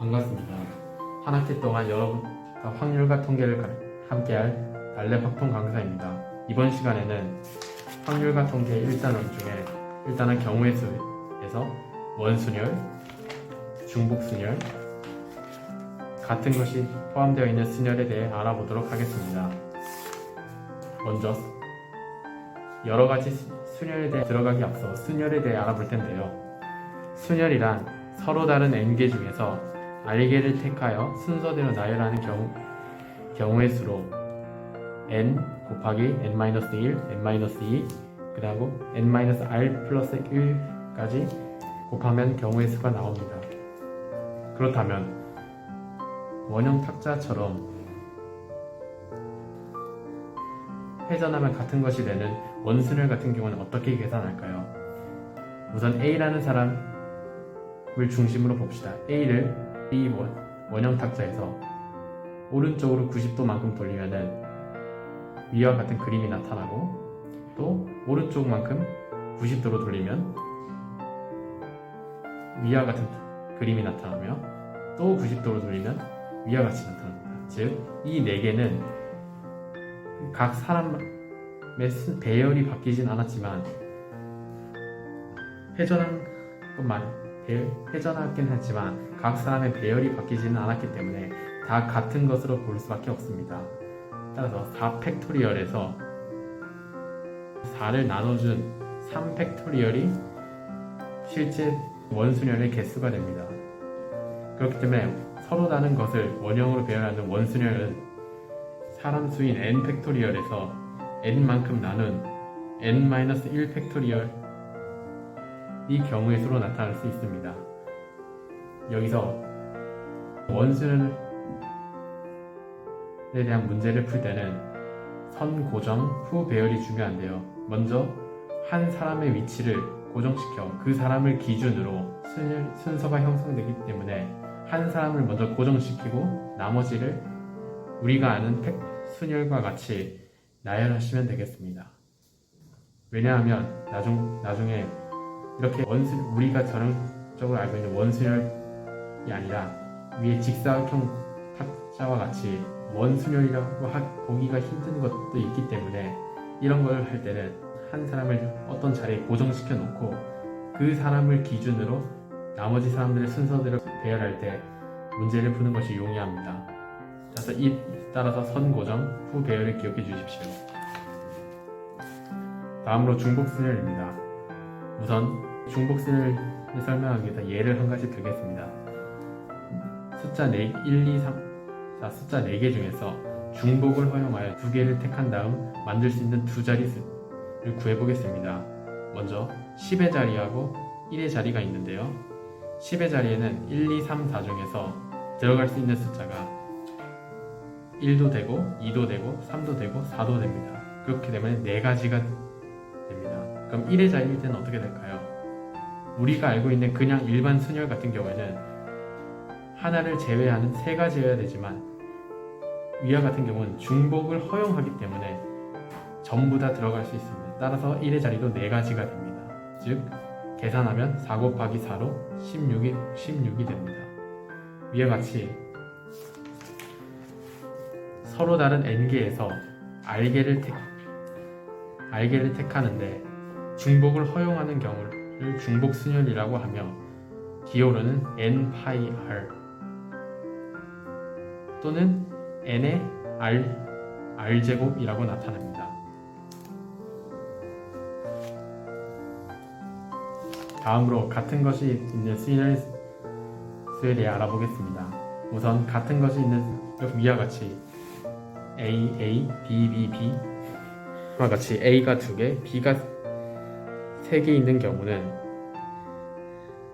반갑습니다. 한 학기 동안 여러분과 확률과 통계를 함께할 달래 확통 강사입니다. 이번 시간에는 확률과 통계 1단원 중에 1단원 경우의 수에서 원순열, 중복순열, 같은 것이 포함되어 있는 순열에 대해 알아보도록 하겠습니다. 먼저 여러가지 순열에 대해 들어가기 앞서 순열에 대해 알아볼 텐데요. 순열이란 서로 다른 n개 중에서 r개를 택하여 순서대로 나열하는 경우의 수로 n 곱하기 n-1, n-2, 그리고 n-r 플러스 1까지 곱하면 경우의 수가 나옵니다. 그렇다면 원형 탁자처럼 회전하면 같은 것이 되는 원순열 같은 경우는 어떻게 계산할까요? 우선 A라는 사람을 중심으로 봅시다. A를 B 원형 탁자에서 오른쪽으로 90도만큼 돌리면은 위와 같은 그림이 나타나고, 또 오른쪽만큼 90도로 돌리면 위와 같은 그림이 나타나며, 또 90도로 돌리면 위와 같이 나타납니다. 즉, 이 4개는 각 사람의 배열이 바뀌진 않았지만 회전하긴 했지만 각 사람의 배열이 바뀌지는 않았기 때문에 다 같은 것으로 볼 수밖에 없습니다. 따라서 4팩토리얼에서 4를 나눠준 3팩토리얼이 실제 원순열의 개수가 됩니다. 그렇기 때문에 서로 다른 것을 원형으로 배열하는 원순열은 사람 수인 n팩토리얼에서 n만큼 나눈 n-1 팩토리얼 이 경우의 수로 나타날 수 있습니다. 여기서 원순열에 대한 문제를 풀 때는 선 고정 후 배열이 중요한데요. 먼저 한 사람의 위치를 고정시켜 그 사람을 기준으로 순서가 형성되기 때문에 한 사람을 먼저 고정시키고 나머지를 우리가 아는 순열과 같이 나열하시면 되겠습니다. 왜냐하면 나중에 이렇게 우리가 전형적으로 알고 있는 원순열이 아니라 위에 직사각형 탁자와 같이 원순열이라고 보기가 힘든 것도 있기 때문에 이런 걸 할 때는 한 사람을 어떤 자리에 고정시켜 놓고 그 사람을 기준으로 나머지 사람들의 순서대로 배열할 때 문제를 푸는 것이 용이합니다. 따라서 선 고정 후 배열을 기억해 주십시오. 다음으로 중복순열입니다. 우선 중복순열을 설명하기 위해서 예를 한 가지 들겠습니다. 숫자 4개 중에서 중복을 허용하여 2개를 택한 다음 만들 수 있는 두 자릿수를 구해보겠습니다. 먼저 10의 자리하고 1의 자리가 있는데요. 10의 자리에는 1, 2, 3, 4 중에서 들어갈 수 있는 숫자가 1도 되고 2도 되고 3도 되고 4도 됩니다. 그렇기 때문에 4가지가 됩니다. 그럼 1의 자리일 때는 어떻게 될까요? 우리가 알고 있는 그냥 일반 순열 같은 경우에는 하나를 제외하는 3가지여야 되지만 위와 같은 경우는 중복을 허용하기 때문에 전부 다 들어갈 수 있습니다. 따라서 1의 자리도 4가지가 됩니다. 즉 계산하면 4 곱하기 4로 16이 됩니다. 위와 같이 서로 다른 n개에서 r개를 택하는데 중복을 허용하는 경우를 중복순열이라고 하며 기호로는 n-r 또는 n의 r제곱이라고 나타납니다. 다음으로 같은 것이 있는 순열수에 대해 알아보겠습니다. 우선 같은 것이 있는 위와 같이 A, B, B와 같이 A가 2개, B가 3개 있는 경우는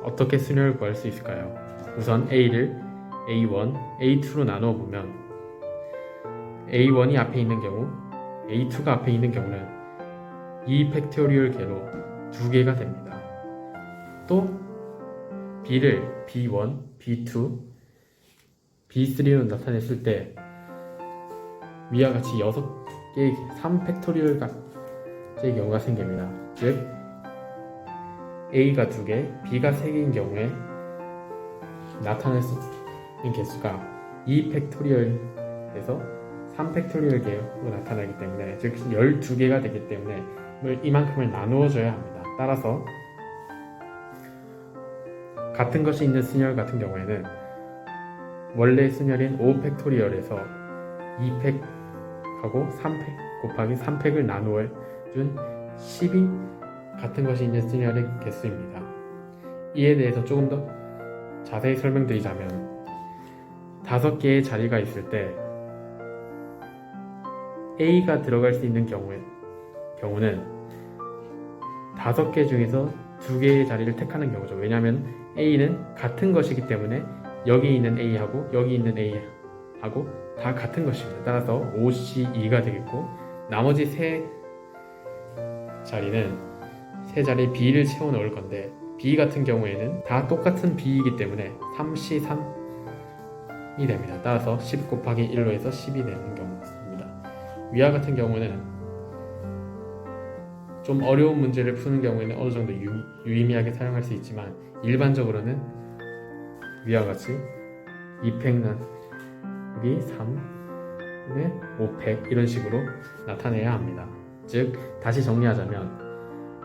어떻게 순열을 구할 수 있을까요? 우선 A를 A1, A2로 나누어 보면 A1이 앞에 있는 경우, A2가 앞에 있는 경우는 2 팩토리얼 개로 2개가 됩니다. 또 B를 B1, B2, B3로 나타냈을 때 위와 같이 6개의 3팩토리얼의 경우가 생깁니다. 즉 A가 2개, B가 3개인 경우에 나타낼 수 개수가 2 팩토리얼에서 3 팩토리얼 개로 나타나기 때문에, 즉 12개가 되기 때문에 이만큼을 나누어줘야 합니다. 따라서 같은 것이 있는 순열 같은 경우에는 원래 순열인 5 팩토리얼에서 2팩하고 3팩 곱하기 3팩을 나누어 준 10이 같은 것이 있는 순열의 개수입니다. 이에 대해서 조금 더 자세히 설명드리자면, 5개의 자리가 있을 때 A가 들어갈 수 있는 경우는 5개 중에서 2개의 자리를 택하는 경우죠. 왜냐하면 A는 같은 것이기 때문에 여기 있는 A하고 여기 있는 A하고 다 같은 것입니다. 따라서 OC2가 되겠고, 나머지 3 자리에 B를 채워 넣을 건데, B 같은 경우에는 다 똑같은 B이기 때문에 3C3이 됩니다. 따라서 10 곱하기 1로 해서 10이 되는 경우입니다. 위와 같은 경우는 좀 어려운 문제를 푸는 경우에는 어느 정도 유의미하게 사용할 수 있지만, 일반적으로는 위와 같이 2팩 나누기 3의 5팩 이런 식으로 나타내야 합니다. 즉 다시 정리하자면,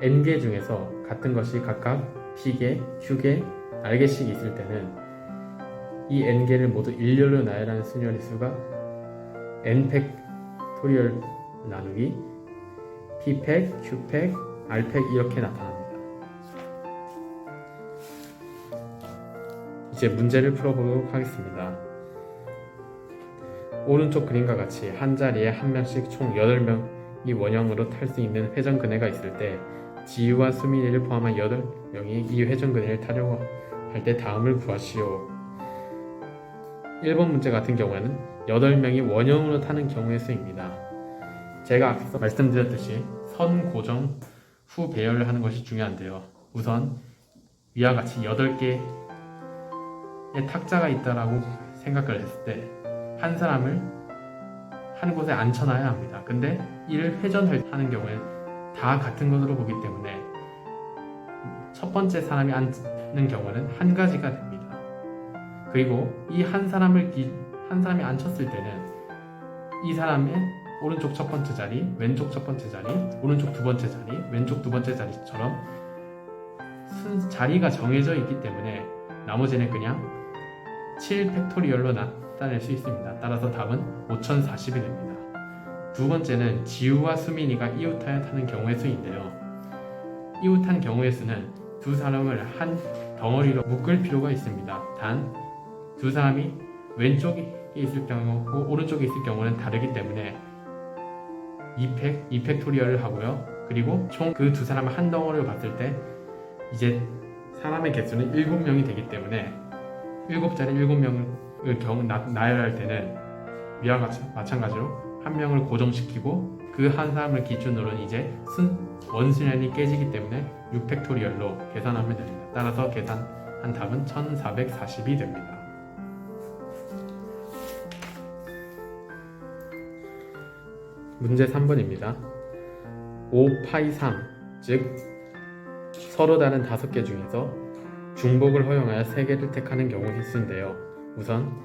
n개 중에서 같은 것이 각각 p개, q개, r개씩 있을 때는 이 n개를 모두 일렬로 나열하는 순열의 수가 n팩토리얼 나누기 p팩, q팩, r팩 이렇게 나타납니다. 이제 문제를 풀어보도록 하겠습니다. 오른쪽 그림과 같이 한 자리에 한 명씩 총 8명이 원형으로 탈 수 있는 회전근해가 있을 때, 지우와 수민이를 포함한 8명이 이 회전근해를 타려고 할 때 다음을 구하시오. 1번 문제 같은 경우에는 8명이 원형으로 타는 경우의 수입니다. 제가 앞서 말씀드렸듯이 선 고정 후 배열을 하는 것이 중요한데요. 우선 위와 같이 8개의 탁자가 있다라고 생각을 했을 때 한 사람을 한 곳에 앉혀놔야 합니다. 근데 이를 회전하는 경우에 다 같은 것으로 보기 때문에 첫 번째 사람이 앉는 경우는 한 가지가 됩니다. 그리고 이 한 사람이 앉혔을 때는 이 사람의 오른쪽 첫 번째 자리, 왼쪽 첫 번째 자리, 오른쪽 두 번째 자리, 왼쪽 두 번째 자리처럼 자리가 정해져 있기 때문에 나머지는 그냥 7 팩토리얼로 나타낼 수 있습니다. 따라서 답은 5040이 됩니다. 두 번째는 지우와 수민이가 이웃하여 타는 경우의 수인데요. 이웃한 경우의 수는 두 사람을 한 덩어리로 묶을 필요가 있습니다. 단 두 사람이 왼쪽에 있을 경우고 오른쪽에 있을 경우는 다르기 때문에 2팩토리얼을 하고요. 그리고 총 그 두 사람을 한 덩어리로 봤을 때 이제 사람의 개수는 7명이 되기 때문에 7자리 7명을 나열할 때는 위와 같이 마찬가지로 한 명을 고정시키고 그 한 사람을 기준으로는 이제 원순열이 깨지기 때문에 6팩토리얼로 계산하면 됩니다. 따라서 계산한 답은 1440이 됩니다. 문제 3번입니다. 5파이 3, 즉 서로 다른 5개 중에서 중복을 허용하여 3개를 택하는 경우의 수인데요. 우선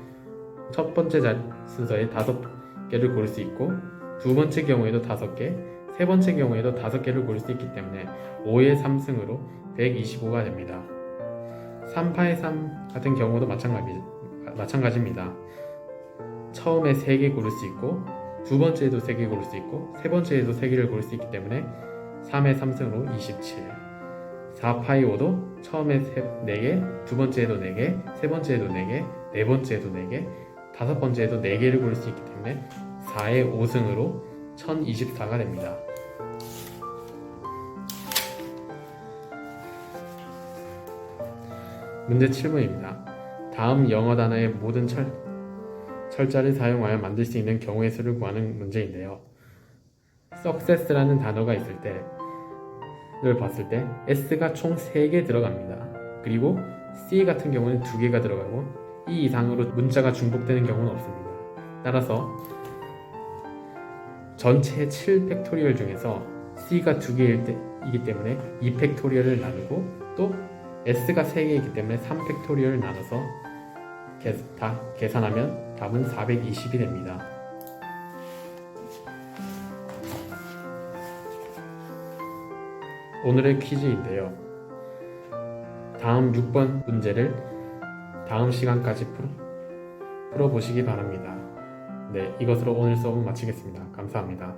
첫 번째 순서에 5개를 고를 수 있고, 두 번째 경우에도 5개, 세 번째 경우에도 5개를 고를 수 있기 때문에 5의 3승으로 125가 됩니다. 3파의 3 같은 경우도 마찬가지입니다. 처음에 3개 고를 수 있고, 두 번째에도 3개 고를 수 있고, 세 번째에도 3개를 고를 수 있기 때문에 3의 3승으로 27. 4파이 5도 처음에 4개, 두 번째에도 4개, 세 번째에도 4개, 네 번째에도 4개, 다섯 번째에도 4개를 고를 수 있기 때문에 4의 5승으로 1024가 됩니다. 문제 7번입니다. 다음 영어 단어의 모든 철자를 사용하여 만들 수 있는 경우의 수를 구하는 문제인데요. success라는 단어가 있을 때를 봤을 때 S가 총 3개 들어갑니다. 그리고 C 같은 경우는 2개가 들어가고 이 이상으로 문자가 중복되는 경우는 없습니다. 따라서 전체 7팩토리얼 중에서 C가 2개이기 때문에 2팩토리얼을 나누고 또 S가 3개이기 때문에 3팩토리얼을 나눠서 다 계산하면 답은 420이 됩니다. 오늘의 퀴즈인데요. 다음 6번 문제를 다음 시간까지 풀어보시기 바랍니다. 네, 이것으로 오늘 수업은 마치겠습니다. 감사합니다.